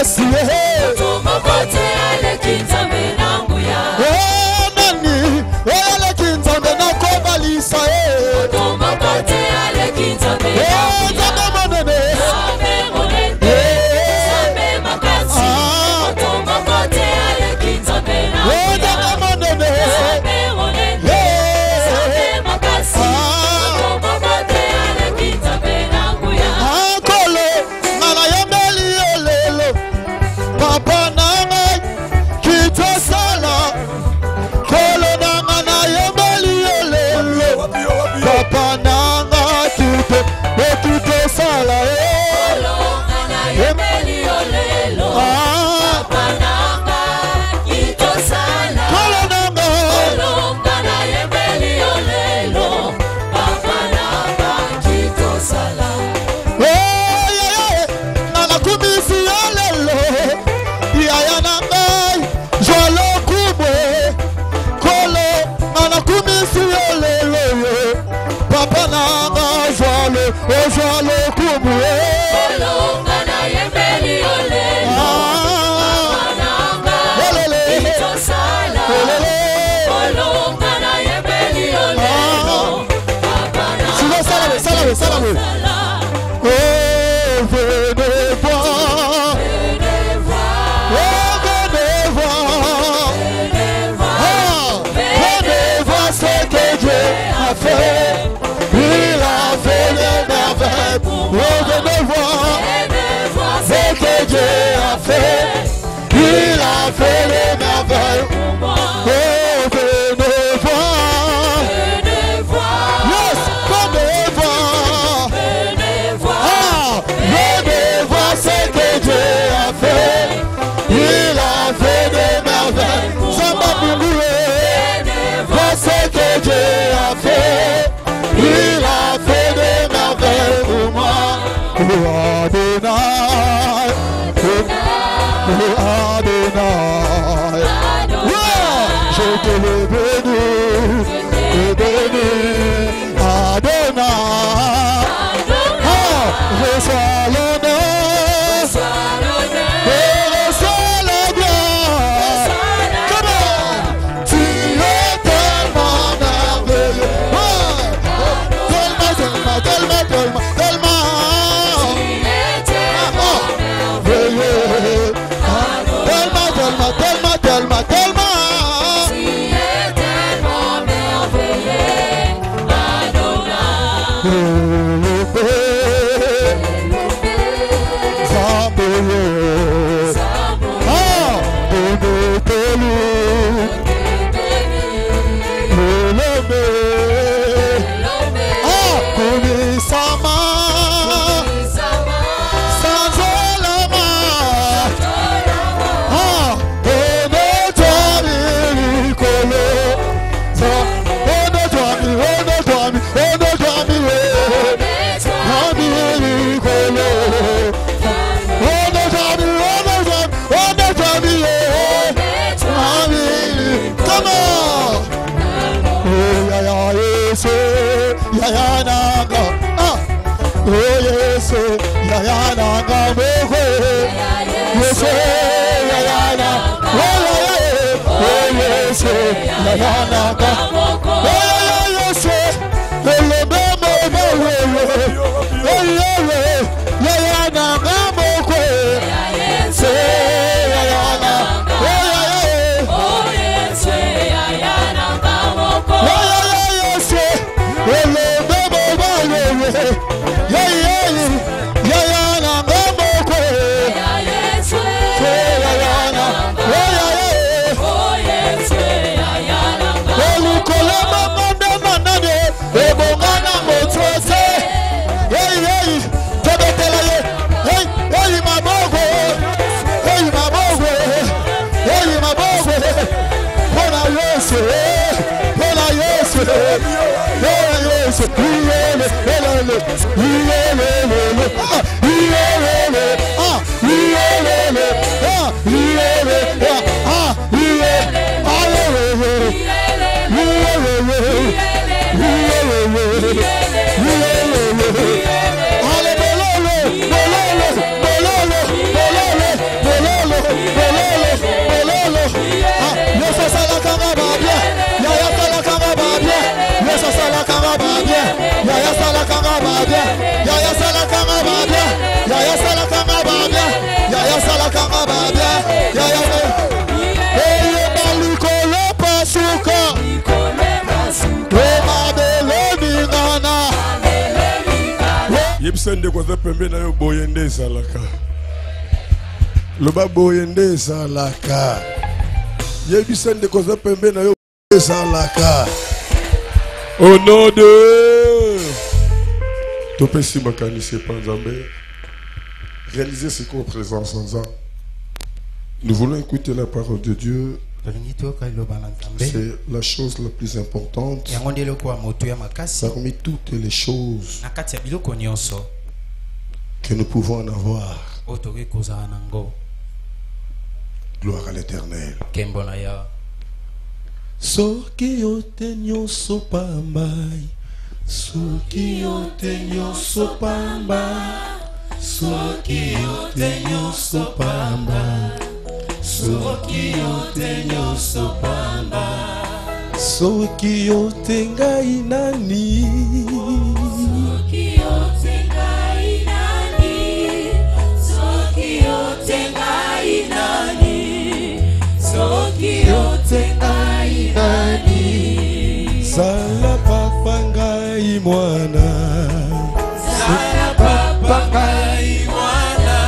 makasi Otomokote alekinzambe nanguya nani alekinzambe nakobalisa Otomokote alekinzambe nanguya Zambe monene Zambe makasi Otomokote alekinzambe nanguya Zambe monene Zambe makasi Otomokote alekinzambe nanguya Akolo ngala yembeli olelo Papa nanga kitosala Kolo nanga na yembeli olelo Papa nanga kitosala Kolo ngana yembeli olelo Papa nanga kitosala Kolo nanga Kolo ngana yembeli olelo Papa nanga kitosala Nana kumisi olelo Yaya nanga jolo kubwe Kolo nana kumisi olelo Papa nanga jolo kubwe Kolo ngana yembeli olelo Papa nanga kitosala Kolo ngana yembeli olelo Papa nanga kitosala Oh, venez voir venez voir ce que Dieu a fait. Il a fait des merveilles. Oh, venez voir ce que Dieu a fait. Il a fait des merveilles. Oh, venez voir. Yes, venez voir. Venez voir ce que Dieu a fait. Il a fait des merveilles. Samba Bungoué. Vois ce que Dieu a fait. Il a fait des merveilles pour moi. Oh Adonai. Oh Adonai. Yeah, je te le bénis. Adonai. Reçois l'honneur. Et reçois la gloire. Comment? Tu es tellement merveilleux. Tellement merveilleux. Yebisende kwa za pembe na yo boyende salaka. Loba boyende salaka. Yebisende kwa za pembe na yo boyende salaka. Au nom de Topesi Makani Sepanzambe. Réalisez ce qu'on présente sans ça. Nous voulons écouter la parole de Dieu. C'est la chose la plus importante parmi toutes les choses que nous pouvons en avoir. Gloire à l'Éternel. Soki otenyo sopambai, soki otenyo sopambai, soki otenyo sopambai. Soki otenyo sopamba, soki otenga inani, soki otenga inani, soki otenga inani, soki otenga inani. Sala papa ngai mwana, sala papa ngai mwana,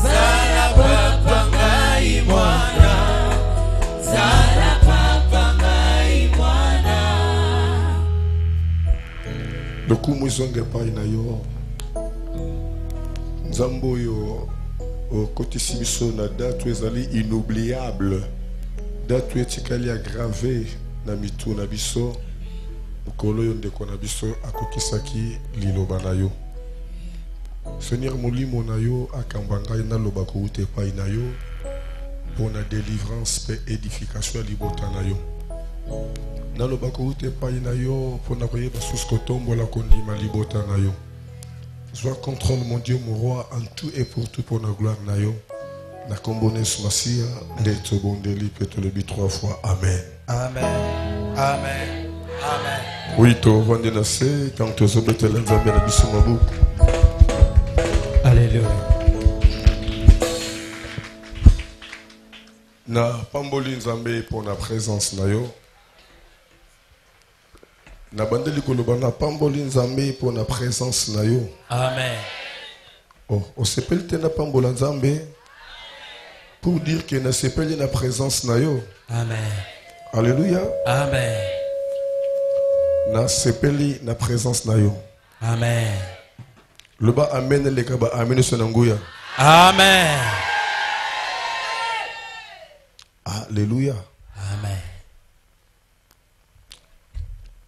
sala papa ngai mwana, sala papa ngai mwana. Lokumu izonge pai na yo, nzambo yo okotisi biso na date ezali inoubliable, date etikali aggravé na mitu na biso, mokolo yo ndeko na biso akokisaki liloba na yo. Seigneur molimo na yo akamba ngai naloba kouta epai na yo pour la délivrance et édification à libota na yo. Naloba kouta epai na yo pour na koyeba sous kotombo la kondima libota na yo. Sois contrôle mon Dieu mon roi en tout et pour tout pour la gloire na yo. Na kombone smasia ndeto bondeli peto lebi 3 fois. Amen. Amen. Amen. Amen. Oui, to vande na se tant que zo betela nzambe na biso mabu. Alléluia. Na pamboli nzambe pour la présence na yo. Na bandeli koloba na pamboli nzambe pour la présence na yo. Amen. Oh, on s'appelle tena pambola nzambe pour dire que na s'appelle la présence na yo. Amen. Alléluia. Amen. Na s'appelle la présence na yo. Amen. Le bas amen le kaba amen sonanguya. Amen. Alléluia. Amen.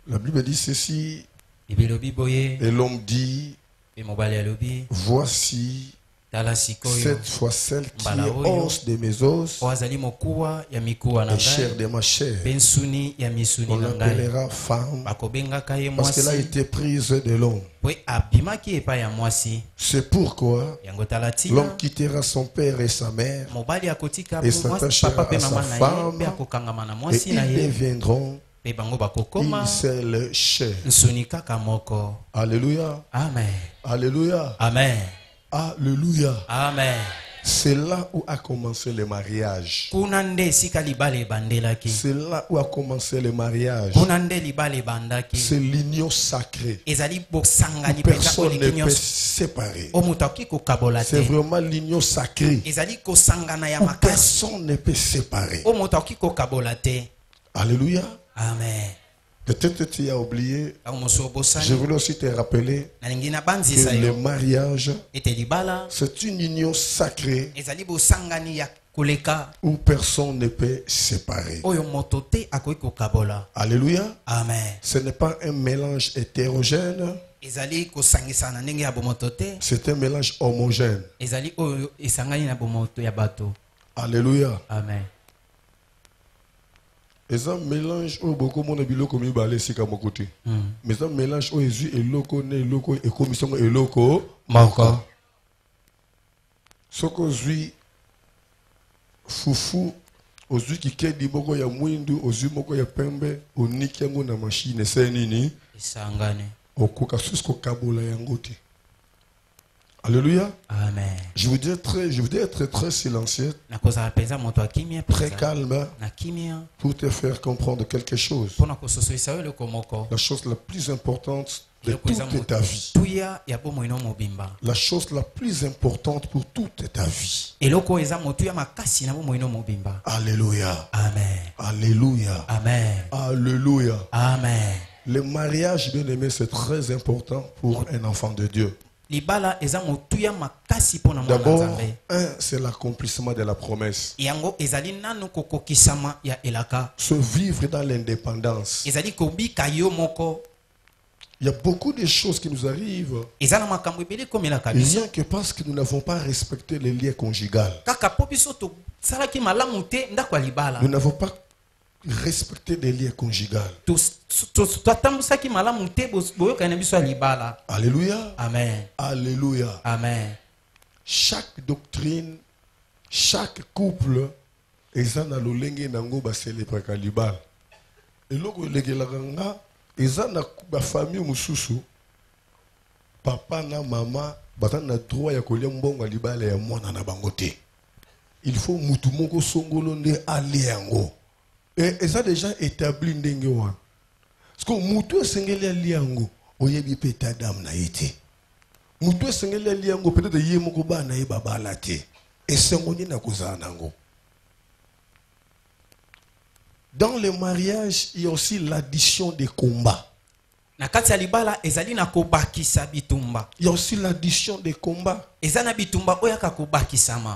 La Bible dit ceci. Et l'homme dit, voici cette fois celle qui est os de mes os et chair de ma chair. On l'appellera femme parce qu'elle a été prise de l'homme. C'est pourquoi l'homme quittera son père et sa mère et s'attachera à sa femme et ils deviendront une seule chair. Alléluia. Amen. Alléluia. Amen. Alléluia. Amen. C'est là où a commencé le mariage. C'est là où a commencé le mariage. C'est l'union sacrée. Personne ne peut séparer. C'est vraiment l'union sacrée. Personne ne peut séparer. Alléluia. Amen. Peut-être tu as oublié. Je voulais aussi te rappeler que le mariage, c'est une union sacrée où personne ne peut séparer. Alléluia. Amen. Ce n'est pas un mélange hétérogène. C'est un mélange homogène. Alléluia. Amen. Et un mélange où beaucoup de monde biloko mi balé si comme côté. Mais un mélange où Jésus est loco né loco et commission est loco manque. Soko zui fufu ozui kikedi boko ya mwindu ozui moko ya pembe oniki yango na machine c'est nini isangane okuka susko kabola yango te. Alléluia. Amen. Je voudrais être très silencieux, très calme, pour te faire comprendre quelque chose. La chose la plus importante de toute ta vie. La chose la plus importante pour toute ta vie. Alléluia. Amen. Alléluia. Amen. Alléluia. Amen. Le mariage, bien aimé, c'est très important pour un enfant de Dieu. D'abord, c'est l'accomplissement de la promesse. Se vivre dans l'indépendance. Il y a beaucoup de choses qui nous arrivent rien que parce que nous n'avons pas respecté les liens conjugaux. Nous n'avons pas respecté les liens conjugaux. Alléluia. Amen. Alléluia. Amen. Chaque doctrine, chaque couple, ils ont l'olenge nango ba célébrer kalibal. Et logo legelanga, ils ont la famille mususu. Papa na maman, batan na droit ya kolia mbongo libala ya mwana na bangote. Il faut mutu moko songolo nde ali yango. Et ils ont déjà établi ndenge wana. Parce que mutu sengeli ali yango, oyebi pe ta dame na été. Mutu sengeli ali yango peut-être ye moko ba na ye babala te. Et sengoni na kozana nango. Dans le mariage, il y a aussi l'addition des combats. Il y a aussi l'addition des combats.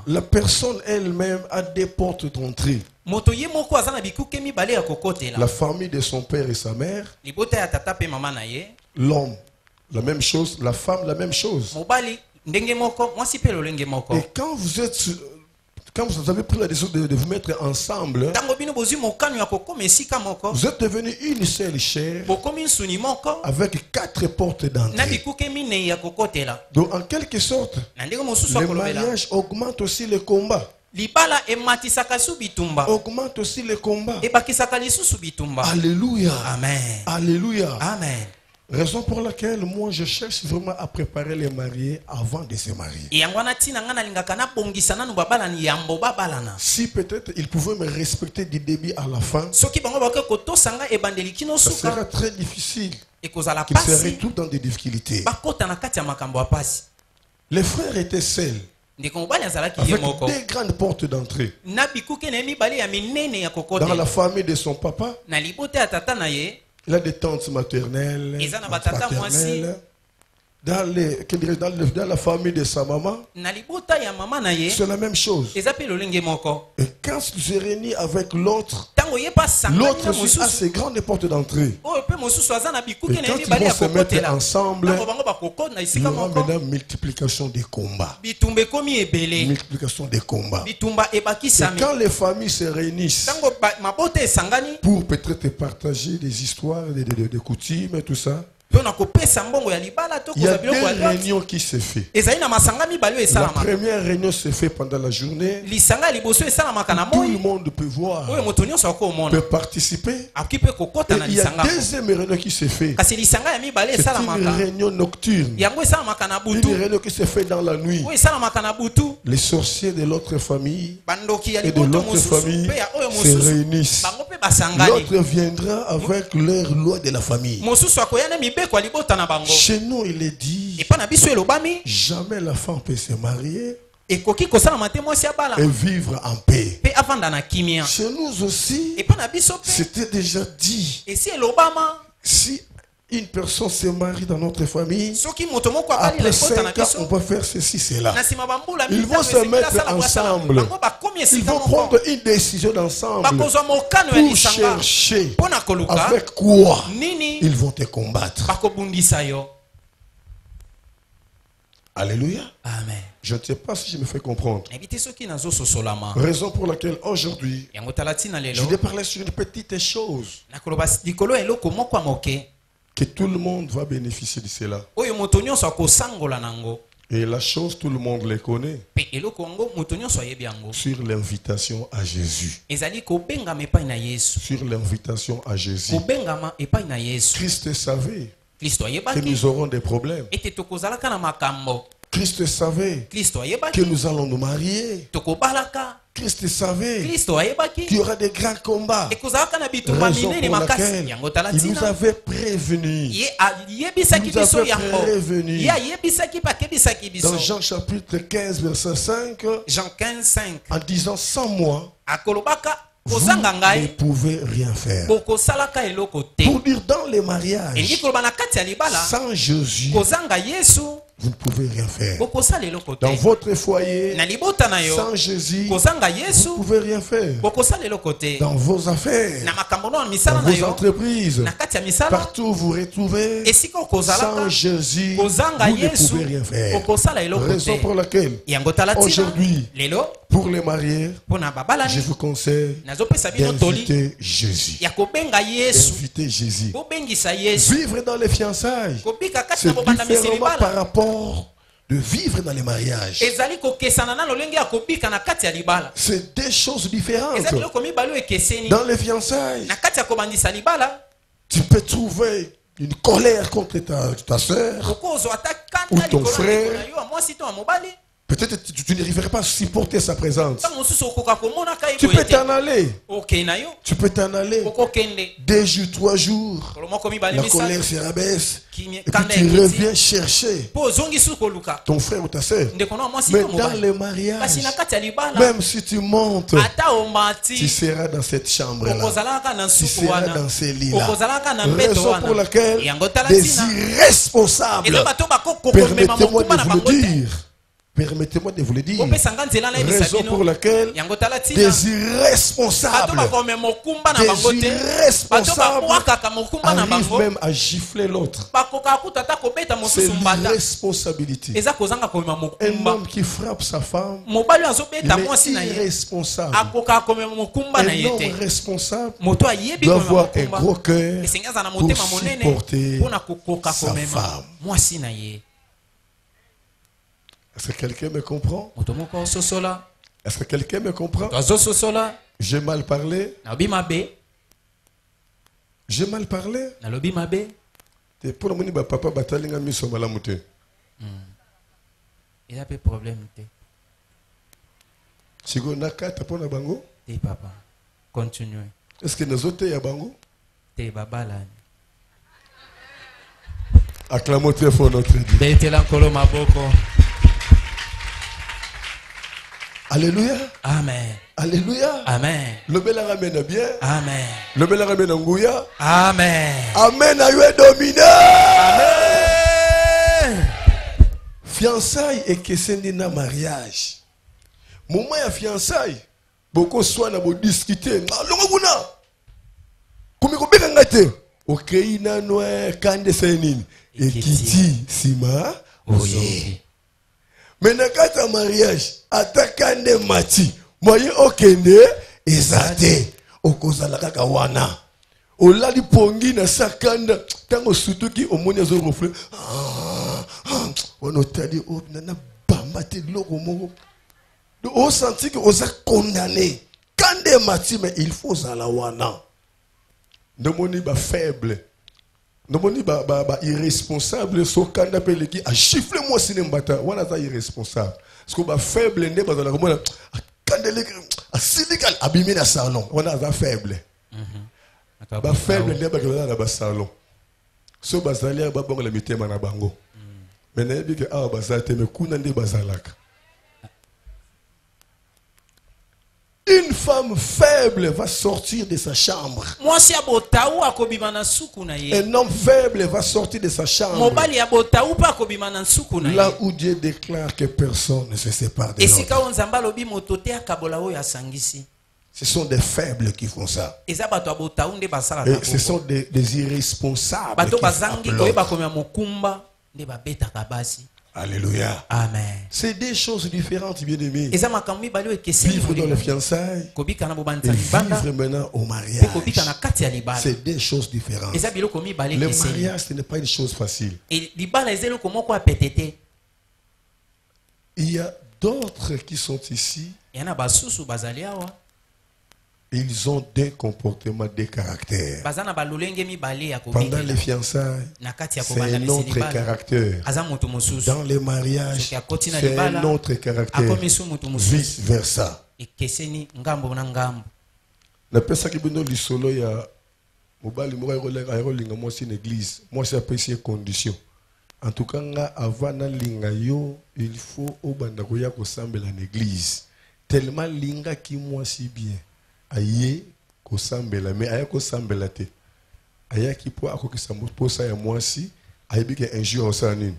La personne elle-même a des portes d'entrée. La famille de son père et sa mère. L'homme, la même chose. La femme, la même chose. Et quand vous avez pris la décision de vous mettre ensemble, vous êtes devenus une seule chair avec 4 portes d'entrée. Donc en quelque sorte, le mariage augmente aussi le combat. Augmente aussi le combat. Alléluia. Amen. Alléluia. Amen. Raison pour laquelle moi je cherche vraiment à préparer les mariés avant de se marier. Si peut-être ils pouvaient me respecter du début à la fin, ça sera très difficile. Ils seraient tous dans des difficultés. Les frères étaient seuls, avec des grandes portes d'entrée. Dans la famille de son papa, il a des tantes maternelles, paternelles. Dans la famille de sa maman, c'est la même chose. Et quand il se réunit avec l'autre, l'autre aussi a ses grandes portes d'entrée. Et quand ils vont se mettre ensemble, il y aura maintenant multiplication des combats. Multiplication des combats. Et quand les familles se réunissent pour peut-être partager des histoires, des coutumes et tout ça, il y a 2 réunions qui se font. La première réunion se fait pendant la journée. Tout le monde peut voir, peut participer. Et il y a une deuxième réunion qui se fait. C'est une réunion nocturne. Une réunion qui se fait dans la nuit. Les sorciers de l'autre famille et de l'autre famille se réunissent. L'autre viendra avec leur loi de la famille. Chez nous, il est dit, jamais la femme peut se marier et vivre en paix. Chez nous aussi, c'était déjà dit. Si une personne se marie dans notre famille, après 5 ans, on va faire ceci, cela. Ils vont se mettre ensemble. Ils vont prendre une décision ensemble pour chercher avec quoi ils vont te combattre. Alléluia. Amen. Je ne sais pas si je me fais comprendre. Raison pour laquelle aujourd'hui, je vais parler sur une petite chose que tout le monde va bénéficier de cela. Et la chose, tout le monde les connaît. Sur l'invitation à Jésus. Sur l'invitation à Jésus. Christ savait que nous aurons des problèmes. Christ savait que nous allons nous marier. Christ savait qu'il y aura des grands combats. Raison pour laquelle il nous avait prévenus. Dans Jean chapitre 15 verset 5, en disant sans moi, vous ne pouvez rien faire. Pour dire dans les mariages, sans Jésus, vous ne pouvez rien faire. Dans votre foyer, sans Jésus, vous ne pouvez rien faire. Dans vos affaires, dans vos entreprises, partout où vous retrouvez, sans Jésus, vous ne pouvez rien faire. Raison pour laquelle, aujourd'hui, pour les mariés, je vous conseille d'inviter Jésus. Inviter Jésus. Vivre dans les fiançailles, c'est différemment par rapport de vivre dans les mariages. C'est des choses différentes. Dans les fiançailles, tu peux trouver une colère contre ta soeur ou ton frère. Peut-être tu n'arriverais pas à supporter sa présence. Tu peux t'en aller. Tu peux t'en aller. 2 jours, 3 jours. La colère se rabaisse. Et puis tu reviens chercher ton frère ou ta soeur. Mais dans les mariages, même si tu montes, tu seras dans cette chambre-là. Tu seras dans ces lits-là. Raison pour laquelle des irresponsables, permettez-moi de vous le dire. Permettez-moi de vous le dire. Raison pour laquelle des irresponsables arrivent même à gifler l'autre. C'est l'irresponsabilité. Un homme qui frappe sa femme, il est irresponsable. Un homme responsable doit avoir un gros cœur pour supporter sa femme. Est-ce que quelqu'un me comprend? Est-ce que quelqu'un me comprend? J'ai mal parlé. J'ai mal parlé. Et pour le moment, papa batalinga miso malamute. Il y a pas de problème. Si vous n'avez pas de bango? Papa. Continuez. Est-ce que nous autres y a bango? Baba là. Acclamons très fort notre Dieu. Alléluia. Amen. Alléluia. Amen. Le bel ramène bien. Amen. Le bel ramène ngouya. Amen. Amen. Aïe dominé. Amen. Fiançailles et que c'est un mariage. Moment ya fiançailles. Beaucoup soit na discuter. Longo kuna. Kumi kubika ngate. Okay na noe kande senini. Ekiti sima. Oye. Mais dans le mariage, atakande mati, moyen okende ezate, okozala kaka wana. Olali pongi na sakanda, tango sutuki omoni azo refle. On otadi o nana bambate loko moko. On senti que oza condamné. Kande mati mais il faut zala wana. Nomoni ba faible. Nomoni ba irresponsable so kanda pele ki a chiffler moi sinembata wana za irresponsable parce que ba faible ndé bazala komona kandele a syndical abimi na salon wana za faible ba faible ndé bazala na ba salon so bazali ba bongo la mitema na bango mais na yebi ke a bazala te me kuna ndé bazalaka. Une femme faible va sortir de sa chambre. Un homme faible va sortir de sa chambre. Là où Dieu déclare que personne ne se sépare de l'autre. Ce sont des faibles qui font ça. Et ce sont des irresponsables qui Alléluia. Amen. C'est des choses différentes, bien-aimés. Vivre dans les fiançailles et vivre maintenant au mariage. C'est des choses différentes. Le mariage, ce n'est pas une chose facile. Il y a d'autres qui sont ici. Ils ont des comportements, des caractères. baza na balolenge mibale ya Pendant kobetela les fiançailles, na kati ya c'est kobanda un autre lisilibala caractère. aza moto mosusu Dans les mariages, soki akoti na c'est libala un autre caractère. akomi so moto mosusu Vice versa. ekeseni ngambo na ngambo. napesaki bino lisolo ya mobali moko ayekolinga mwasi na église mwasi apesi ye condition en tout cas nga avant nalinga yo il faut obanda koya kosambela na église tellement lingaki mwasi bien aye kosambela mais aya kosambela te ayaki po akokisa posa ya mwasi ayebi ke un jour osala nini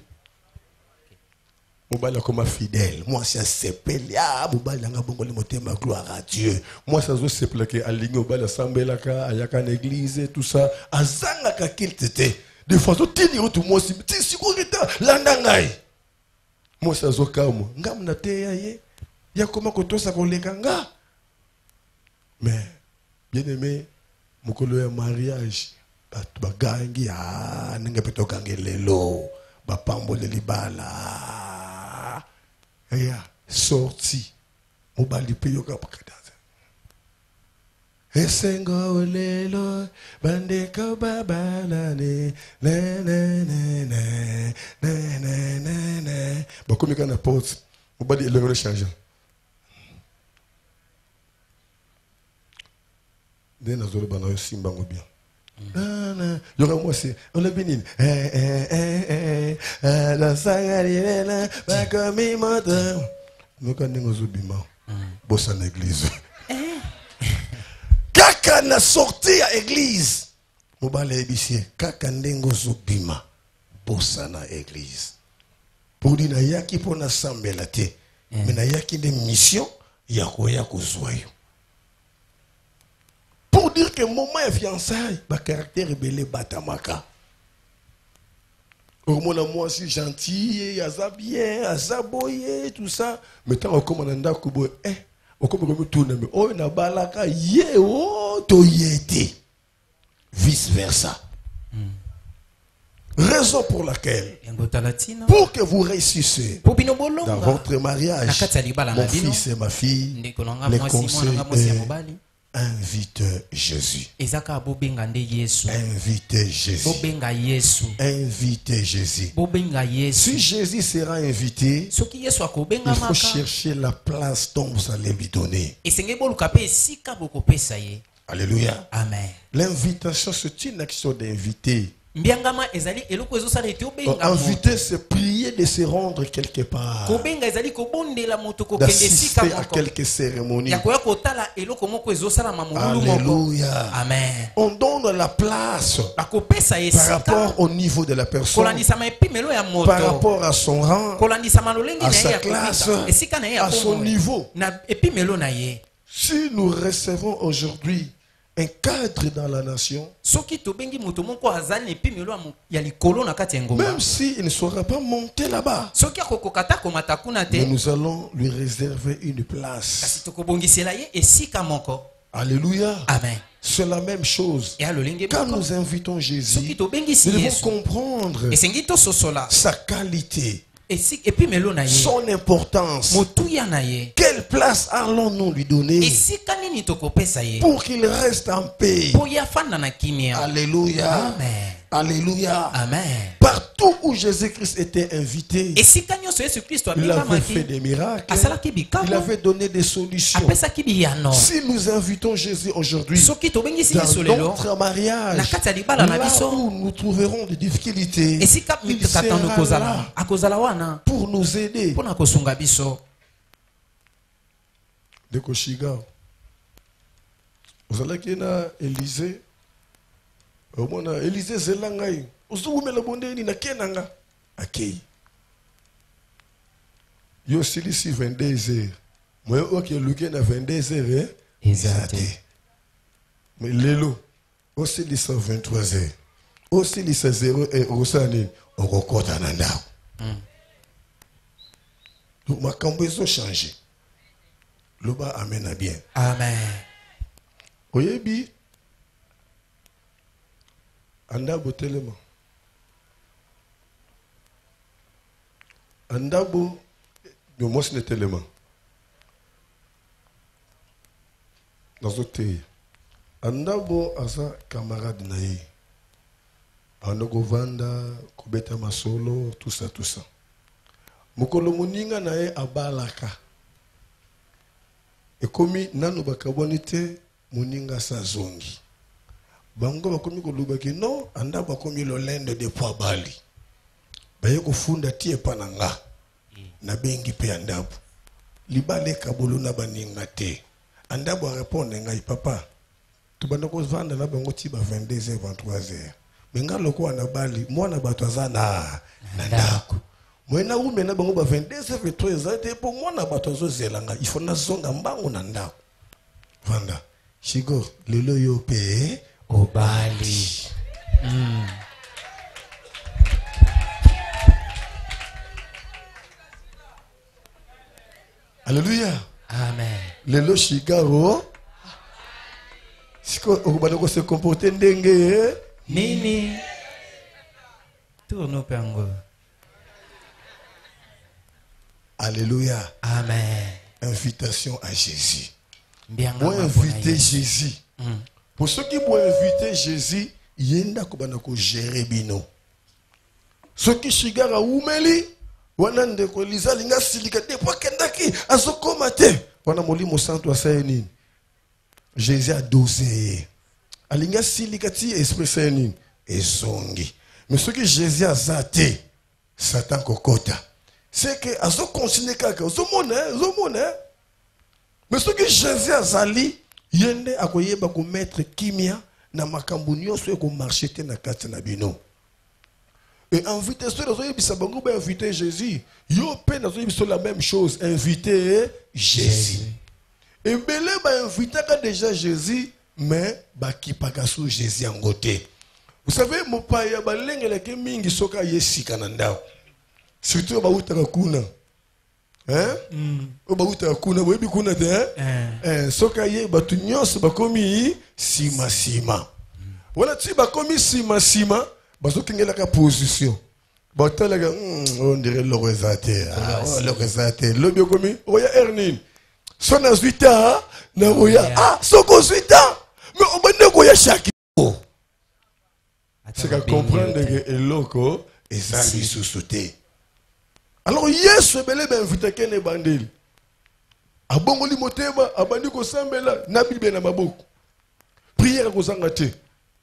mobali akoma fidèle mwasi asepeli mobali anga bongoli motema gloire à Dieu mwasi azosepela ke alingi mobali asambelaka ayaka na église tout ça azangaka kilte te de façon tini otu mwasi ti sikurita landa ngai mwasi azokama ngamu na te ya ye ya koma kotosa koleka nga mais bien aimé mokolo ya mariage bato bagangi ninga pe tokangi lelo bapambole libala ya sorti mobali pe yoka pakadaza esengo lelo bandeko babalane ne bakomika na porte mobali elongo le change nde nazoloba na yo simbango bien yoka mwasi olobi nini nasangalila bakomi moto noka ndenge ozobima bosa na église kaka na sorti ya église mobali ayebisi ye kaka ndenge ozobima bosa na église podi nayaki mpo nasambela te me nayaki nde mission ya koya kozwa yo pour dire que moment de fiançailles, ma caractère rebelle batamaka. Au moins moi si gentil, aza bien, aza boye, tout ça. Mais tant qu'on m'a kubo, on comme tourner mais oh na balaka ye oh to yete. Vice versa. Raison pour laquelle, pour que vous réussissez dans votre mariage, mon fils et ma fille, les conseils invite Jésus. Invitez Jésus. Invitez Jésus. Si Jésus sera invité, il faut chercher la place dont vous allez lui donner. Alléluia. Amen. L'invitation, c'est une action d'inviter. Inviter, c'est prier de se rendre quelque part, d'assister à quelques cérémonies. Alléluia. Amen. On donne la place par rapport au niveau de la personne, par rapport à son rang, à sa classe, à son niveau. Si nous recevons aujourd'hui un cadre dans la nation, même s'il ne sera pas monté là-bas, mais nous allons lui réserver une place. Alléluia. Amen. C'est la même chose. Quand nous invitons Jésus, nous devons comprendre sa qualité, son importance. Quelle place allons-nous lui donner pour qu'il reste en paix? Alléluia. Amen. Alléluia. Amen. Partout où Jésus-Christ était invité, il avait fait des miracles, il avait donné des solutions. Si nous invitons Jésus aujourd'hui dans notre mariage, là où nous trouverons des difficultés, il sera là pour nous aider. De Koshiga, vous allez à Élysée. Élysée Zelangai. Uzumela bondeni na kenanga. Akei. Yo silisi 22h. Moi ok luke na 22h exact. Mais lelo aussi les 23h. Aussi les 0 et osani okokota na ndao. Donc ma cambezo changé. Loba amena bien. Amen. Oyebi andabo telema andabo yo mos ne telema nazoteya andabo aza camarade na ye ando kovanda kobeta masolo tout ça mokolo moninga na ye abalaka ekomi nanu bakaboni te moninga sa zongi bango bakomi kolubaki non andabo akomi lolende de po abali baye kofunda tie pananga na bengi pe andabo libale kabulu na baninga te andabo répondre ngai papa tu banda ko vanda na bango ti ba 22h 23h menga loko na bali mwana bato azana na ndako mwena ume na bango ba 22h 23h te po mwana bato azozela nga il faut na zonga mbango na ndako vanda shigo lelo yo pe obali Alléluia. Amen. Lelo shigaro. Siko okubana ko se comporter ndenge Nini. Tourne pengo. Alléluia. Amen. Invitation à Jésus. Mbianga Pour mabona inviter Yesu. Jésus. Pour ceux qui vont inviter Jésus, yenda kubana ko gérer bino. Ceux qui shigara umeli wanande ko lizalinga silika depo kendaki azokoma te wana molimo santo asaini Jésus a dosé alinga silika ti esprit saini ezongi mais ce que Jésus a zate Satan kokota c'est que azo continuer kaka zomona mais ce que Jésus a zali yende akoyeba ko mettre kimia na makambo nyonso ko marcher te na kati na bino. Et inviter ceux qui ont invité Jésus. Yo pe na la même chose, inviter Jésus. Et belé ba inviter déjà Jésus, mais ba ki pakasu Jésus en côté. Vous savez mon paya ba lengela ke mingi soka yesi kananda. Surtout ba utaka kuna. Ba utaka kuna, ba bi kuna te soka ye ba tu nyos ba komi sima. Wala ti ba komi sima. Parce qu'il y a la position. On dirait le résaté. Le résaté. Le biocomi. On y a Ernin. Son a 8 ans. Ah, son a 8 ans. Mais on va dire chaque jour. C'est qu'à comprendre que le loco est ça lui sous-sauté. Alors, yes, ce belé ben invité qu'un est bandil. Abongoli motema, abandi ko sambela, nabi ben amaboko. Prière ko zangate.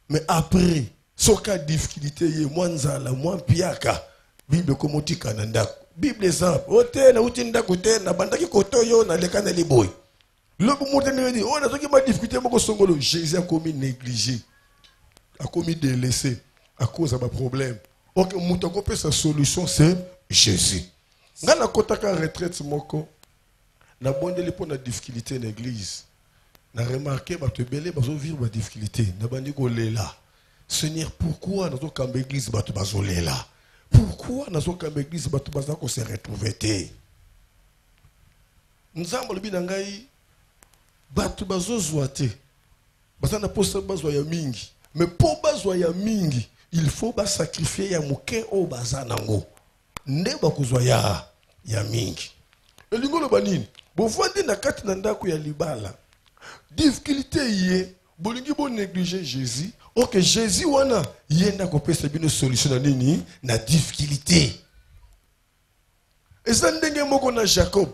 Mais après, soka difficulté ye mwanzala mwa piaka bible komotika na ndako bible exemple ote na utinda kote na bandaki kotoyo na lekana liboy lobo motene di on a soki ma difficulté moko songolo Jésus a commis négligé a commis délaissé à cause de ma problème OK muto ko pe sa solution c'est Jésus ngana kotaka retraite moko na bondeli pour na difficulté na église na remarqué ba te belé ba zo vivre ba difficulté na bandi ko lela. Seigneur, pourquoi nous avons l'église là? Pourquoi nous avons l'église qu'on s'est retrouvé? Nous avons le binangai batu bazo zoate. Basana posa bazo ya mingi. Mais pour bazo ya mingi, il faut ba sacrifier ya muke o bazanango. Nde ba kuzwa ya mingi. Elingolo banini. Bo vandi na kati na ndako ya libala. Difficulté yé, bolingi bo négliger Jésus. Ok, Jésus wana yenda kopesa bino solution na nini na difficulté. Eza ndenge moko na Jacob.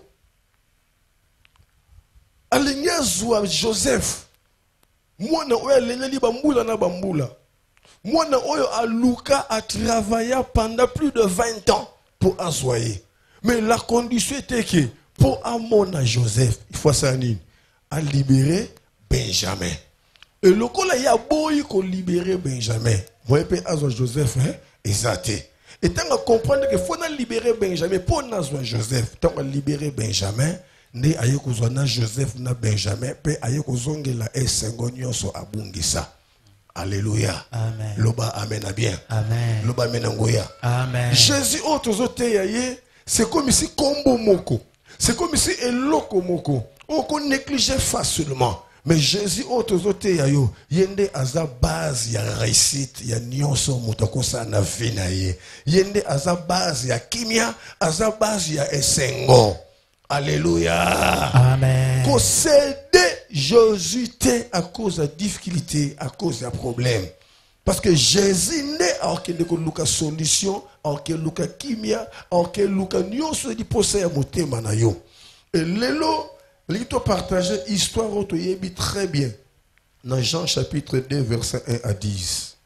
Alinga zwa Joseph. Mwana oyo aleleli bambula na bambula. Mwana oyo aluka a travaillé pendant plus de 20 ans pour assoyer. Mais la condition était que pour amona Joseph, il faut ça nini a libérer Benjamin. Et le col a boy qu'on libérer Benjamin. Moi, je peux Joseph, exact. Et tant qu'on comprend qu'il faut libérer Benjamin, pour nous Joseph, tant qu'on libérer Benjamin, ne aye kozwana Joseph na Benjamin, pe aye kozonge la esengonyo so abungisa. Alléluia. Amen. Loba amen a bien. Amen. Loba amen ngoya. Amen. Jésus otozote yaye, c'est comme si combo moko. C'est comme si eloko moko. On néglige facilement. Mais Jésus otozote yayo, yende aza base ya réussite, ya nyonso mutoko sa na vie na ye. Yende aza base ya kimia, aza base ya esengo. Alléluia. Amen. Ko céder Jésus était à cause de la difficulté, à cause des problèmes. Parce que Jésus n'est à aucune solution, à aucune kimia, à aucune nyoso di posa ya motema na yo. Et lelo, l'ito partager histoire autoyebi très bien. Dans Jean chapitre 2, verset 1 à 10.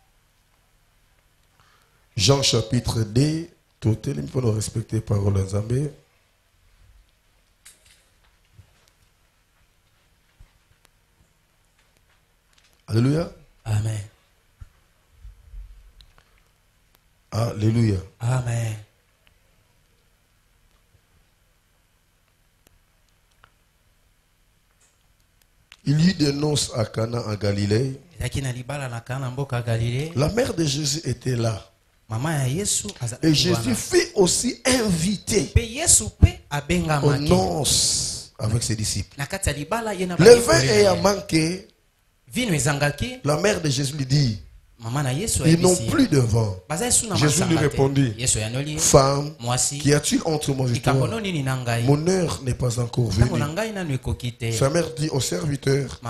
Jean chapitre 2, tout il faut respecter parole en Zambé. Alléluia. Amen. Alléluia. Amen. Il y eut des noces à Cana en Galilée. La mère de Jésus était là. Et Jésus fut aussi invité aux noces avec ses disciples. Le vin ayant manqué, la mère de Jésus lui dit, ils n'ont plus de vin. Jésus lui répondit, femme, qu'y a-t-il entre moi et toi? Mon heure n'est pas encore venue. Sa mère dit au serviteur,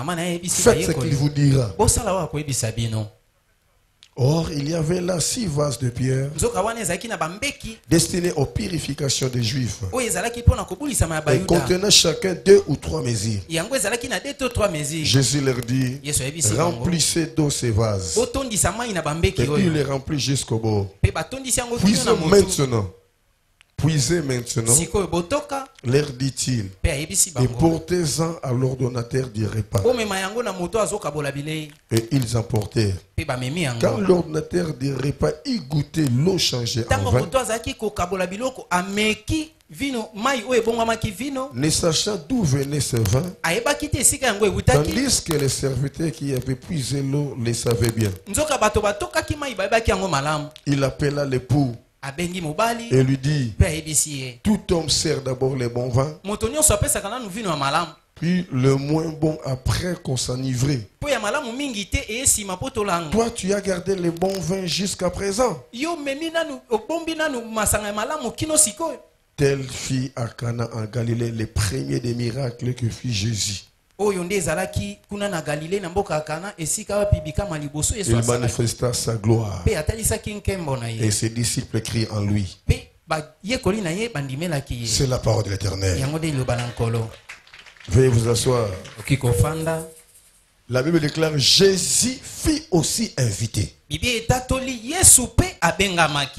faites ce qu'il vous dira. Or, il y avait là 6 vases de pierre destinés aux purifications des Juifs et contenant chacun 2 ou 3 mesures. Jésus leur dit, remplissez d'eau ces vases. Et il les remplit jusqu'au bord. Puisez maintenant, leur dit-il, et portez-en à l'ordonnateur du repas. Et ils emportèrent. Quand l'ordonnateur du repas y goûtait l'eau changée en vin, ne sachant d'où venait ce vin, tandis que les serviteurs qui avaient puisé l'eau le savaient bien, il appela l'époux et lui dit, tout homme sert d'abord les bons vins, puis le moins bon après qu'on s'enivrait. Toi, tu as gardé les bons vins jusqu'à présent. Tel fit à Cana en Galilée les premiers des miracles que fit Jésus. Il manifesta sa gloire et ses disciples crient en lui. C'est la parole de l'Éternel. Veuillez vous asseoir. La Bible déclare, Jésus fut aussi invité.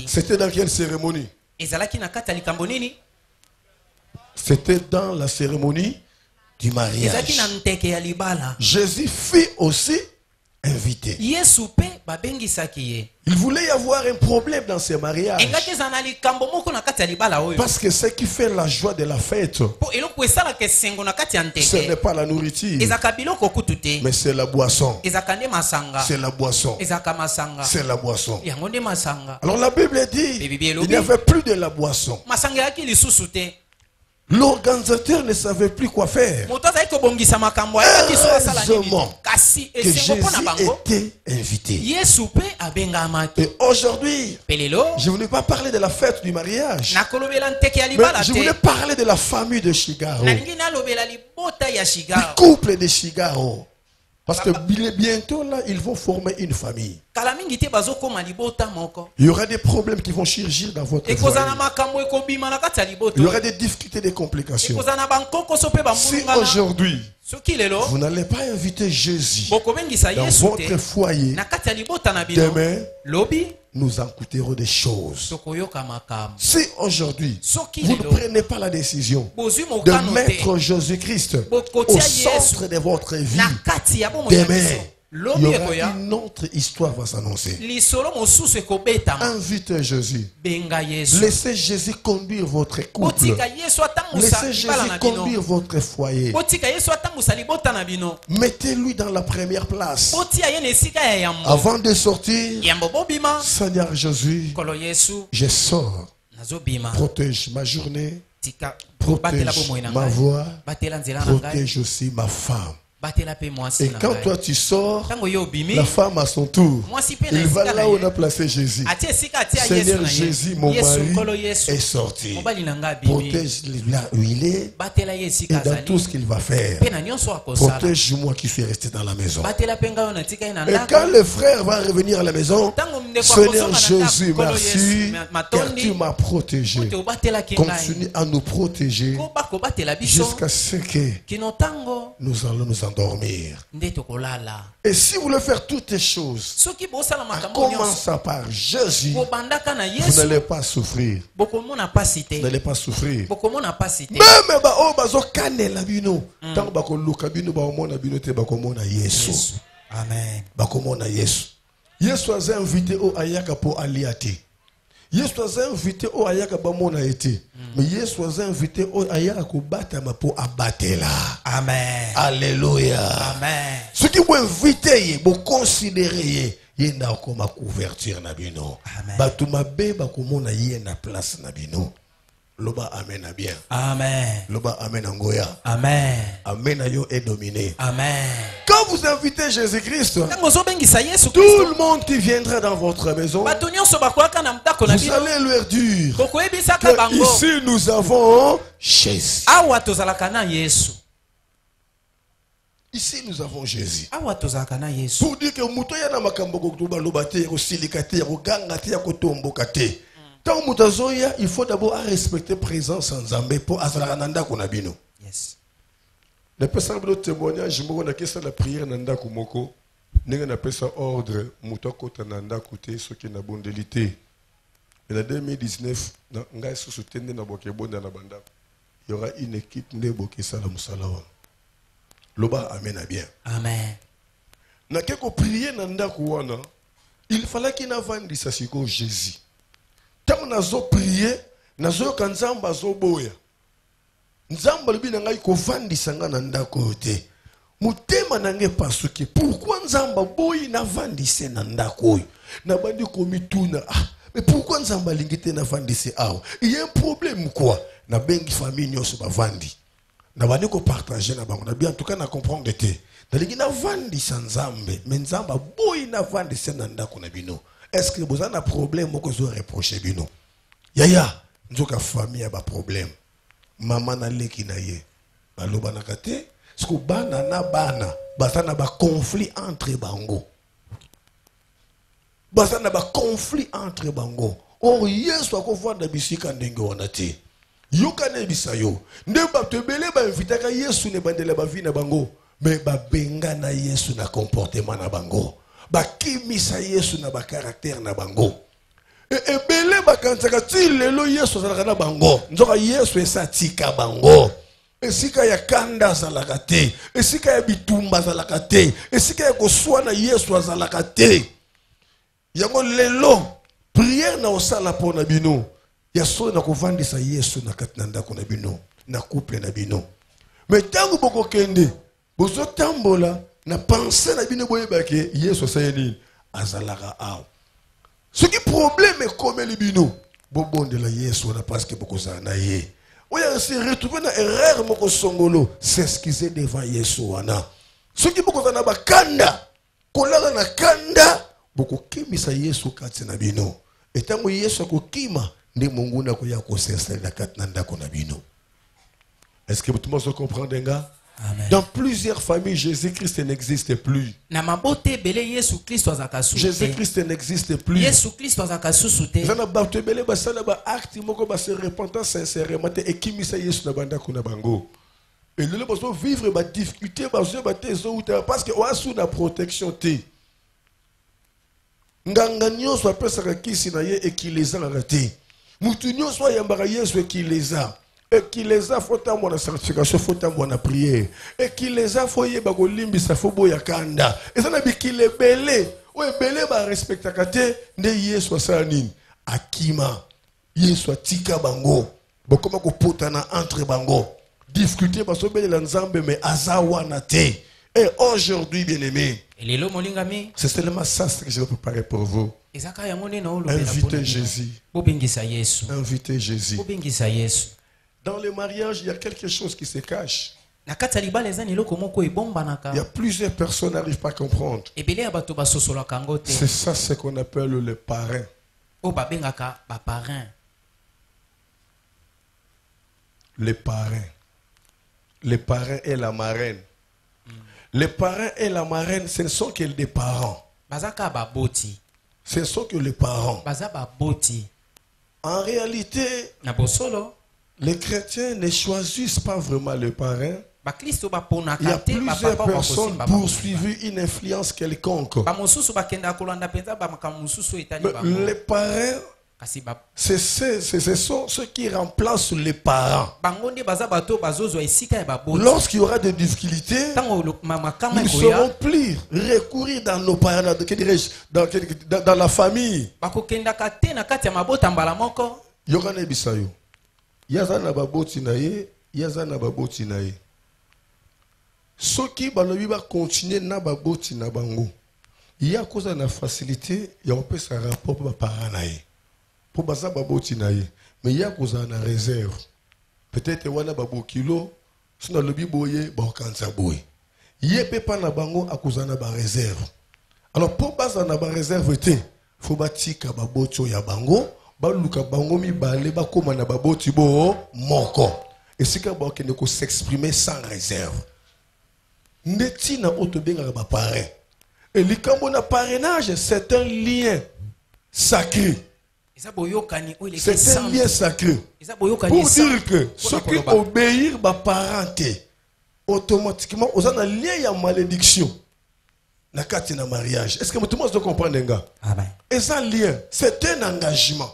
C'était dans quelle cérémonie? C'était dans la cérémonie du mariage. Jésus fut aussi invité. Il voulait y avoir un problème dans ce mariage. Parce que ce qui fait la joie de la fête, ce n'est pas la nourriture, mais c'est la boisson. C'est la boisson. C'est la boisson. Alors la Bible dit, il n'y avait plus de la boisson. L'organisateur ne savait plus quoi faire. Heureusement que Jésus était invité. Et aujourd'hui, je ne voulais pas parler de la fête du mariage, mais je voulais parler de la famille de Shigaro, du couple de Shigaro. Parce que bientôt là, ils vont former une famille. Il y aura des problèmes qui vont surgir dans votre foyer. Il y aura des difficultés, des complications. Si aujourd'hui, vous n'allez pas inviter Jésus dans votre foyer, demain, nous en coûterons des choses. Si aujourd'hui, vous ne prenez pas la décision de mettre Jésus-Christ au centre de votre vie, demain, il y aura une autre histoire va s'annoncer. Invitez Jésus. Laissez Jésus conduire votre couple. Laissez Jésus conduire votre foyer. Mettez-lui dans la première place. Avant de sortir, Seigneur Jésus, je sors. Protège ma journée. Protège ma voix. Protège aussi ma femme. batela pe mwasi Et na quand ngai. toi tu sors, Tango yo bimi la femme à son tour, mwasi pe na il va esika là na où on ye. a placé Jésus. Atie esika atia Yesu Seigneur na ye. Jésus, mon Yesu nkolo mari Yesu. est sorti. Mobali na ngai bimi. Protège-le là où il est Batela ye et esika dans tout ce azali. qu'il va faire. Pe na nyonso akosala. Protège-moi qui suis resté dans la maison. Batela pe ngai na tika ye na Et ndako. quand le frère va revenir à la maison, Tango ndeko Seigneur akosonga na Jésus, ndako, nkolo merci Yesu, car matondi. tu m'as protégé. Kote obatelaki Continue ngai. à nous protéger Ko bakobatela biso. jusqu'à ce que Kino tango nous allons nous endormir. nde tokolala. Et si vous voulez faire toutes les choses, Soki bosala en makambo nyonso. commençant par Jésus, Kobandaka na vous Yesu. n'allez pas souffrir. Bokomona pasi te. Vous n'allez pas souffrir. Bokomona pasi te. Même ba bazo kanela bino, tant bako luka bino ba omona bino te bako mona Yesu. Yesu. Amen. Bako mona Yesu. Yesu a invité au ayaka po aliate. Yesu a invité au ayaka ba mona été. Mais Yesu a invité au ayaka ko batama po abatela. Amen. Alléluia. Amen. Ce qui vous inviter, vous considérez, il y a une couverture na bino. Amen. Batuma be bakomona y na place na bino. Loba amen a bien. Amen. Loba amen angoya. Amen. Amen a yo est dominé. Amen. Quand vous invitez Jésus-Christ, Tango zobengisa Yesu tout Kristo. le monde qui viendra dans votre maison, Bato nyonso bakwaka na mtako na vous bino. allez leur dire Bokoyebisaka que bango. ici nous avons Jésus. Awa tozalaka na Yesu. Ici nous avons Jésus. Awa tozalaka na Yesu. Pour dire que muto ya na makambo ko tuba lobate ko silikate ko gangate ko tomboka te. Tant mutazoya, il faut d'abord respecter présence en Zambé pour azala nanda konabino. Yes. Le personne de témoignage moko na kesa la prière nanda kumoko. Ninga na pesa ordre muto kota nanda kote soki na bondelité. En 2019 na ngai sous tende na bokebonda na banda. Il y aura une équipe ne bokesa la musalawa. Loba amen a bien. Amen. Na keko prier nanda kuwana. Il fallait qu'il n'avande sa siko Jésus. Tant nazo prier, nazo kanzamba zo boya. Nzamba libi na ngai ko vandisa nga na ndako te. Mutema nange pasuki. Pourquoi nzamba boyi na vandise na ndako? Na bandi komituna. Ah, mais pourquoi nzamba lingite na vandise awa? Il y a un problème quoi? Na bengi famille nyoso ba vandi. Na bandi ko partager na bango. Na bien en tout cas na comprendre te. Na lingi na vandisa nzambe, mais nzamba boyi na vandise na ndako na bino. Est-ce que vous avez un problème que vous reprochez bino? Yaya, nous avons famille a un problème. Maman na leki na ye. Baloba na kate, ce que bana na bana, basana ba conflit entre bango. Basana ba conflit entre bango. Or yesu akovanda bisika ndenge wana te. Yoka ne bisayo. Nde ba tebele ba invitaka yesu ne bandela ba vie na bango, mais ba benga na yesu na comportement na bango. Bakimisa yesu na ba caractère na bango. Et belé bakansaka ti lelo yesu azalaka na bango. Nzoka yesu esa tika bango. Esika ya kanda azalaka te. Esika ya bitumba azalaka te. Esika ya koswana yesu azalaka te. Yango lelo prière na osala po na bino. Ya so na kovandisa yesu na kati na ndako na bino. Na couple na bino. Mais tango boko kende. Bozo tambola. Na pensée na bino boye bake yesu sayeni azalaka aw. Ce qui problème est comme les bino. Bobo de la yesu na parce que boko za na ye. Oya se retrouver na erreur moko songolo, s'excuser devant yesu wana. Ce qui boko na bakanda, kolala na kanda, boko kimisa yesu kati na bino. Etango yesu akokima ndi Mungu na ko ya ko s'installer na kati na ndako na bino. Est-ce que tout le monde se comprend denga? Amen. Dans plusieurs familles, Jésus-Christ n'existe plus. Na mabote bele Yesu Kristo azaka susu. Jésus-Christ n'existe plus. Yesu Kristo azaka susu te. Zana bato bele basala ba acte moko ba se repentant sincèrement te ekimisa Yesu na banda kuna bango. Et le baso vivre ba difficulté baso ba te zo uta parce que oasu na protection te. Nganga nyonso apesaka kisi na ye ekileza na te. Mutu nyonso yambaka Yesu ekileza. Et qui les a faut à mon certification, faut à mon prière. Et qui les a faut y bagolimbi sa faut boya kanda. Et ça n'a pas qui les belé. Ouais belé ba respecta kate ne yesu sanin. Akima yesu tika bango. Bokoma ko potana entre bango. Discuter parce que belé la nzambe mais azawa na te. Et aujourd'hui bien-aimé, Elelo molingami. c'est seulement ça que je vais préparer pour vous. Ezaka ya mone na olo. Invitez Jésus. Bobengisa Yesu. Invitez Jésus. Bobengisa Yesu. Dans le mariage, il y a quelque chose qui se cache. Na kati ya libala eza na eloko moko ebombanaka. Il y a plusieurs personnes qui n'arrivent pas à comprendre. Ebele ya bato basosolaka yango te. C'est ça ce qu'on appelle les parrains. Oyo babengaka baparrain. Les parrains. Les parrains et la marraine. Les parrains et la marraine, ce ne sont que des parents. Bazaka baboti. Ce ne sont que les parents. Baza baboti. En réalité, Na bosolo. les chrétiens ne choisissent pas vraiment les parrains. Bakristo Il y a baponaka te plusieurs bapapa personnes bakosimba poursuivent une influence quelconque. bamosusu bakenda kolanda penza bamakambo mosusu etali Mais bango. les parrains, Kasi ce sont ceux qui remplacent les parents. bango nde baza bato bazozwa esika ya baboti. Lorsqu'il y aura des difficultés, Ntango makama nous ne ekoya saurons plus recourir dans nos parents, que dirais-je, dans la famille. bakokendaka te na kati ya mabota mbala moko. Yokana bisayo. Yaza na baboti na ye, yaza na baboti na ye. Soki balobi ba continuer na baboti na bango. Il y a cause na facilité, il y a un peu sa rapport pour parents na ye. Pour baza baboti na ye. Mais il y a cause na réserve. Peut-être wana babo kilo, sina lobi boye ba kanza boye. Yé pas na bango a cause na ba réserve. Alors pour baza na ba réserve te, faut batika baboti ya bango. Baluka bango mi balé ba koma na baboti bo moko. Et c'est que ba kende ko s'exprimer sans réserve. Neti na otobenga ba parrain. Et likambo na parrainage, c'est un lien sacré. Eza boyokani oyo C'est un lien sacré. Eza boyokani Pour dire que ceux qui obéissent ba parenté, automatiquement, ils ont un lien ya malédiction. Na kati na mariage. Est-ce que tout le monde doit comprendre nga? Amen. Et ça lien, c'est un engagement.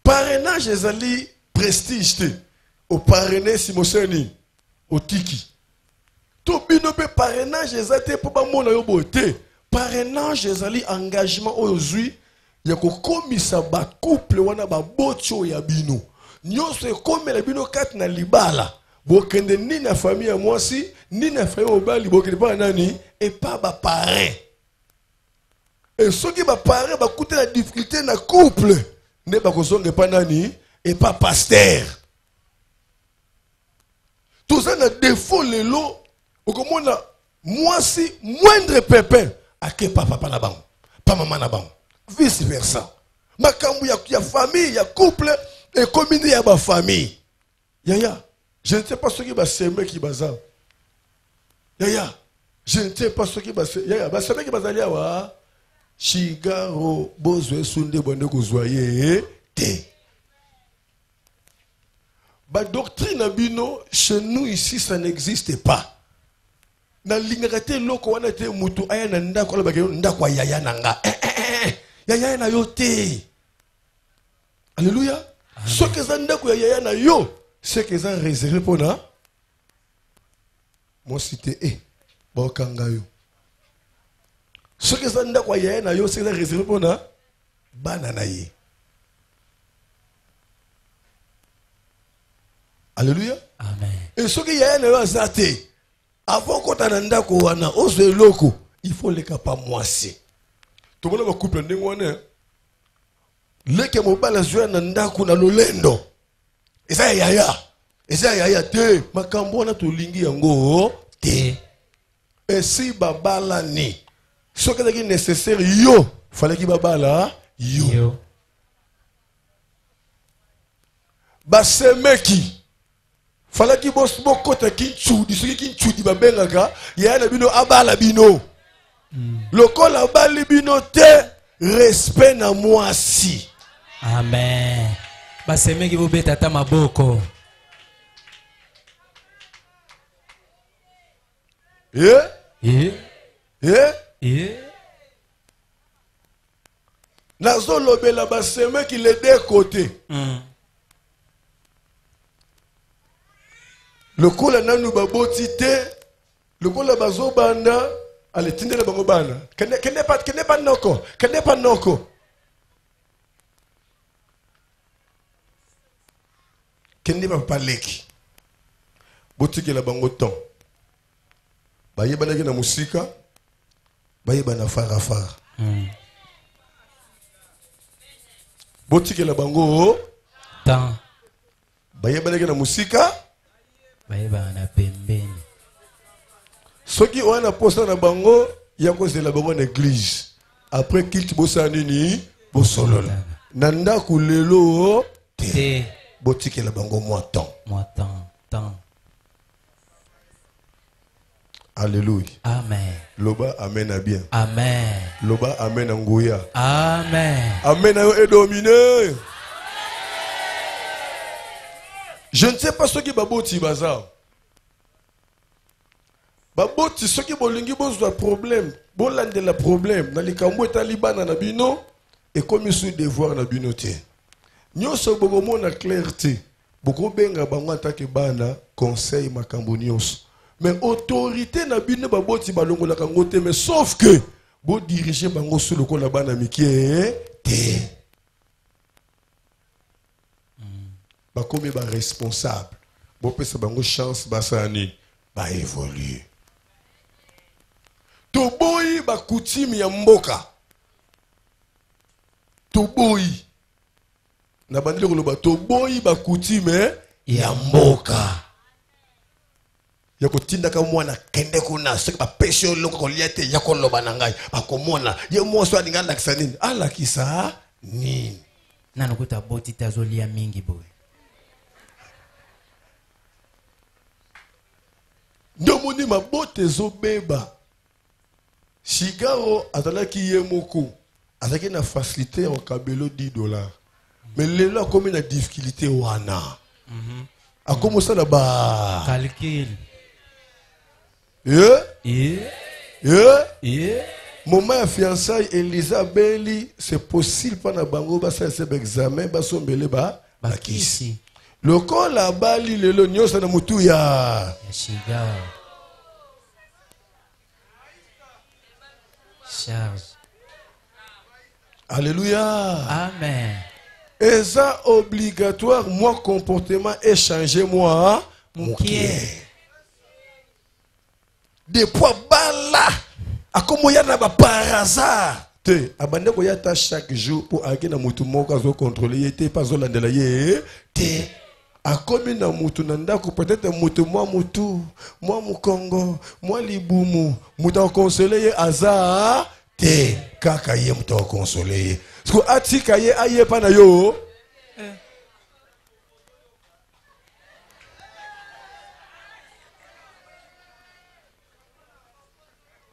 Parrainage ezali prestige te. Au parrainé simoseni, au tiki. To bino pe parrainage ezate pour ba mona yo bote. Parrainage ezali engagement ozui ya ko komisa ba couple wana ba botio ya bino. Nyonso ekomela bino kati na libala. Bokende ni na famille ya mwasi, ni na famille obali bokende pa nani et pas ba parrain. Et ceux qui ba parrain ba coûter la difficulté na couple, ne ba kozonge pa nani et pas pasteur. Tout ça na défaut lelo, okomona mwasi moindre pépin ake papa na bango, pas maman na bango. Vice versa. Makambu ya famille, ya couple et commune ya ba famille. Yaya, je ne sais pas ce qui va s'aimer qui baza. Yaya, je ne sais pas ce qui va s'aimer. Yaya, ba s'aimer qui baza liawa. Chigaro bozwe sunde bonne kozwaye te. Ba doctrine abino chez nous ici ça n'existe pas. Na lingakate loko wana te mutu aya na ndako la bagyo ndako yaya nanga. Yaya na yo te. Alléluia. Ce que ça ndako yaya na yo, c'est que ça réservé pour na. Moi cité ba kanga yo. Ce que ça ndako yaya na yo, c'est que ça réservé pour na banana ye. Alléluia. Amen. Et ce qui y a un zate, avant qu'on t'en ndako wana, ose loko, il faut les capables moisser. Tout le monde va couper un démoine. Les qui m'ont pas joué un ndako na lolendo. Et ça yaya. Et ça yaya te. Makambo na to lingi yango te. Et si babala ni. Ce qui est nécessaire yo, fallait qu'il babala yo. Basemeki. Fallait qu'il bosse beaucoup de kinchudi, ce qui kinchudi babengaka, ya na bino abala bino. Loko la bali bino te respect na moi si. Amen. Basemeki bobeta ta maboko. Nazo lobela basemeki les deux côtés. Le coup la nanu baboti te, le coup la bazo banda, allez tindele bango bana. Kene pas noko, kene pas noko. Kene pas paleki. Boti ke la bango ton. Baye bana na musika, baye bana fara fara. Boti ke la bango Tan. baye bana na musika. bayeba na pembeni. Soki wana posa na bango ya kozela bango na église. Après kilt bosanini bosolola. Nanda kulelo te. Botike la bango moi temps. Temps. Alléluia. Amen. Loba amen à bien. Amen. Loba amen à ngouya. Amen. Amen à yo est dominé. Je ne sais pas ce qui baboti bazar. Baboti ce qui bolingi bozwa problème. Bolande la problème. Na likambo etalibana na bino et comme sous devoir na bino te. Nyonso bogomo na clarté. Boko benga bango atake bana conseil makambo nyonso. Mais autorité na bino baboti balongola kango te mais sauf que bo diriger bango sous le ko la bana mikie te. Bakomi ba responsable. Bo pesa bango chance basani ba évoluer. Toboyi ba coutume ya mboka. Toboyi na bandile koloba toboyi ba coutume ya mboka. Ya kotinda ka mwana kende kuna soki ba pesho loko koliate ya koloba na ngai bakomona ye moso alinga lakisa nini alakisa nini nanu kuta boti tazolia mingi boy. Ndo moni mabote zobeba Shigaro azalaki ye moko azalaki na facilité en kabelo $10. Mais lelo akomi na difficulté wana. Akomo ça ba Calcul. Moment ya fiançailles Elisa Beli c'est possible pas na bango ba ça c'est examen ba sombele ba bakisi. Lokola bali lelo nyosa na mutu ya Shigaro. Charge. Alléluia. Amen. Et ça obligatoire, moi comportement échanger moi Moukié. Des poids bala. A comme ya na ba par hasard. Te abande ko yata chaque jour pour aller na mutu moko zo contrôler te pas zo landela ye te. A comme na mutu nanda ko peut-être mutu moi Mukongo, moi Libumu, mutu conseiller hasard te kaka ye mutu conseiller. Parce que atika ye aye pa na yo.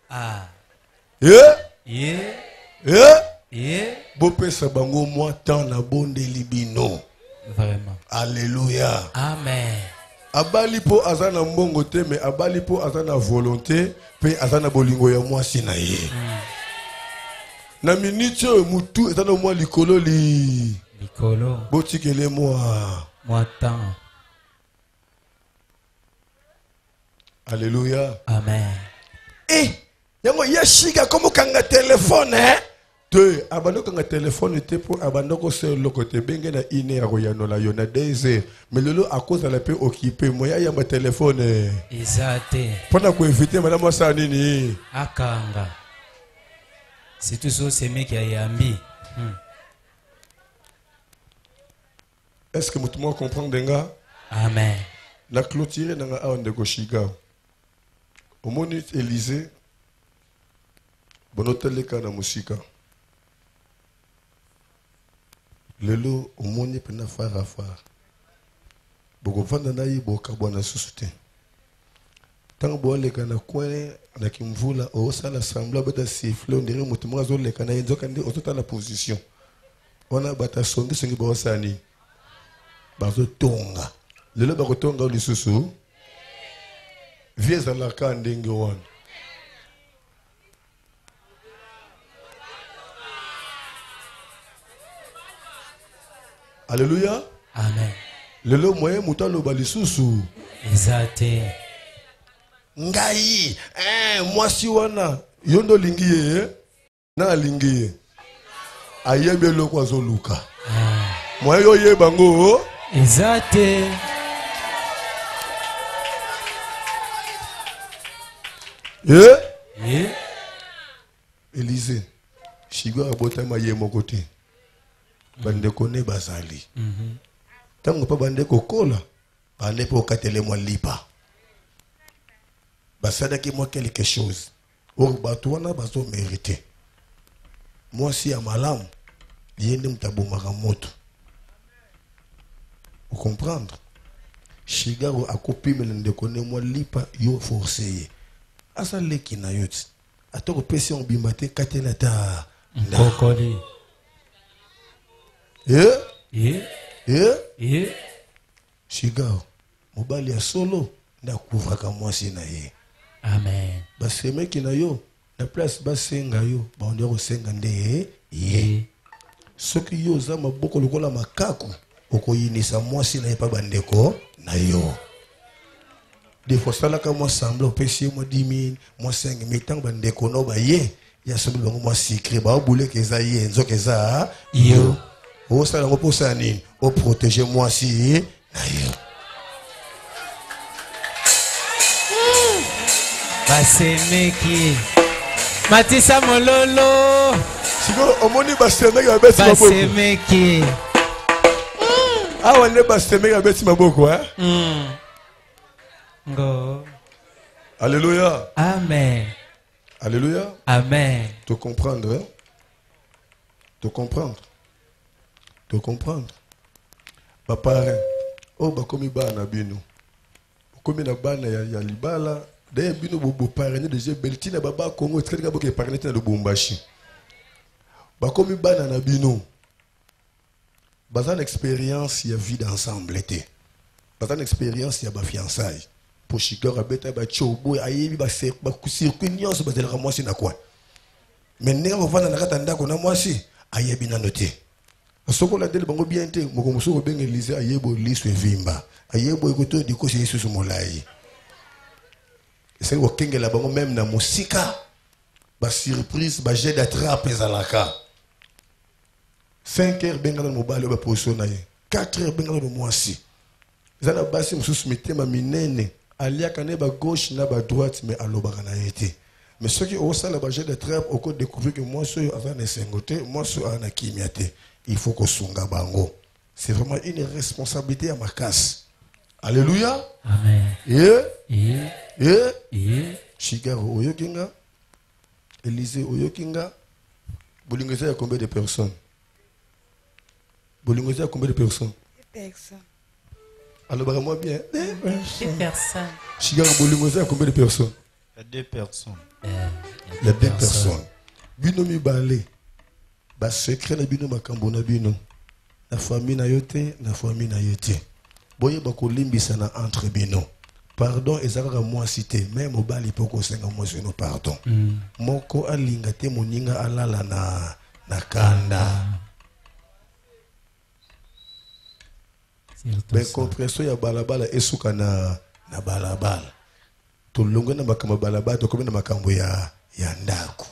Ah. Bopesa bango moi tant na bonde libino. Vraiment. Alléluia. Amen. Abali po azana mbongo te mais abali po azana volonté pe azana bolingo ya moi sina ye. Na minute mutu ezana moi likolo botikele moi temps. Alléluia. Amen. Yango yashika comme kanga téléphone te abando kanga téléphone te pour abando ko se lokote benge na ine ya koyano la yona 2 heures mais lelo à cause de la paix occupé moya ya ma téléphone Exacté. Pona ko inviter madame sa nini akanga. C'est tout ça c'est mec qui a yambi. Est-ce que mutu mo comprendre denga? Amen. La clôture nanga aonde ko shiga. Au moni Élysée bonoteleka na musika. Lelo omoni pena fara fara. Boko vanda na yi boka bwana susute. Tango boleka na kwene na kimvula o sala sambla beta siffler ndire mutu mwazo leka na yenzoka ndi otota na position. Ona bata songi songi bo sani. Bazo tonga. Lelo bako tonga lisusu. Vieza la ka ndenge wana. Alléluia. Amen. Lelo moyen mutalo balisusu. Exacté. Ngai, mwasi wana yondo lingiye na lingiye. Ayebe loko azoluka. Moyen yo ye bango. Exacté. Élysée. Shigo abotama ye mokote. Bande kone bazali. Tango pa bande kokola en époque moi lipa basadaki moi quelque chose or batouana bazo mérité moi si à malam yende mtabomaka moto vous comprendre Shigaro a copié me de connaît moi lipa yo forcé asa leki na yot atoko pesi on bimate katena ta Kokoli. Shigaro mobali ya solo na couvraka moi si na ye Amen. baseme ki na yo na place basenga yo baonde ko senga nde ye soki yo za maboko lokola makako okoyinisa mwasi na ye pa bandeko na yo des fois ça là quand moi semble pesi moi 10 000 moi 5 000 tant bandeko no ba ye ya semble bango moi secret ba boule ke za ye nzo ke za yo o ça là pour ça nini o protéger moi si na yo Basemeki. Matisa Mololo. siko omoni basemeki ba beti maboko Basemeki. awa ne basemeki ba beti maboko Go. Alléluia. Amen. Alléluia. Amen. Te comprendre, hein? Te comprendre. Te comprendre. Papa, oh, bah, comme il va na bino. Comme il na bana ya libala, d'ailleurs, bino bobo parrainer de Dieu, Beltina baba Congo, très bien, que parrainer de Bombashi. Bah, comme il va na bino. Bah, une expérience, il y a vie d'ensemble, été. Bah, une expérience, il y a fiançailles. Pour Chicago, beta ba chobo ayebi ba circuit nyonso ba tela mwasi na kwa mais ndenge bavanda na kata ndako na mwasi ayebi na note asoko la dele bango bien te moko musoko benga Elise ayebo liso evimba ayebo ekoto dikosi Yesu molai c'est ko kengela bango même na musika ba surprise ba jet d'attrape ezalaka 5 heures benga na mobali ba position na ye 4 heures benga na mwasi zana basi mususu mitema minene aliaka ne ba gauche na ba droite mais alobaka na été mais ceux qui ont ça la jet de trappe au code découvrir que moi ce avant de sengote moi ce ana kimiate il faut que sunga bango c'est vraiment une responsabilité à ma casse alléluia Amen. Shigaro oyokinga Élysée oyokinga bolingeza ya combien de personnes bolingeza ya combien de personnes alors bah moi bien Des personnes. Shigaro bolingeza ya combien de personnes Il y a 2 personnes. Il y a 2 personnes. Bino mi balé. Ba secret na bino makambo na bino. Na famille na yote, na famille na yote. Boye ba ko limbisa na entre bino. Pardon ezaka moi cité, même mobali poko senga moi no pardon. Moko alinga te moninga alala na kanda. Ben compression ya balabala esuka na balabala. Tolonga na makambo balabala to komena makambo ya ndako.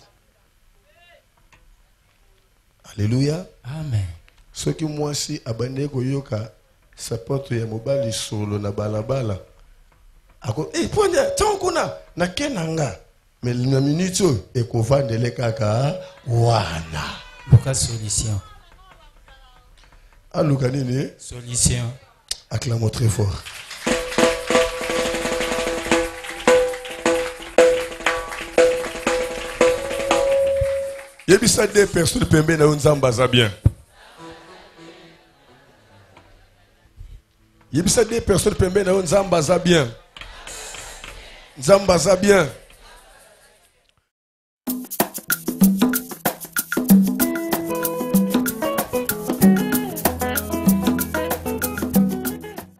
Alléluia. Amen. Soki mwasi abande koyoka sapato ya mobali solo na balabala. Ako ponja tonkuna na kenanga. Mais na minute e ko vandele kaka wana. Luka solution. Aluka nini? Solution. Acclamons très fort. Il y a des personnes qui peuvent nous bien. Il y a des personnes qui peuvent nous bien. Zambaza bien.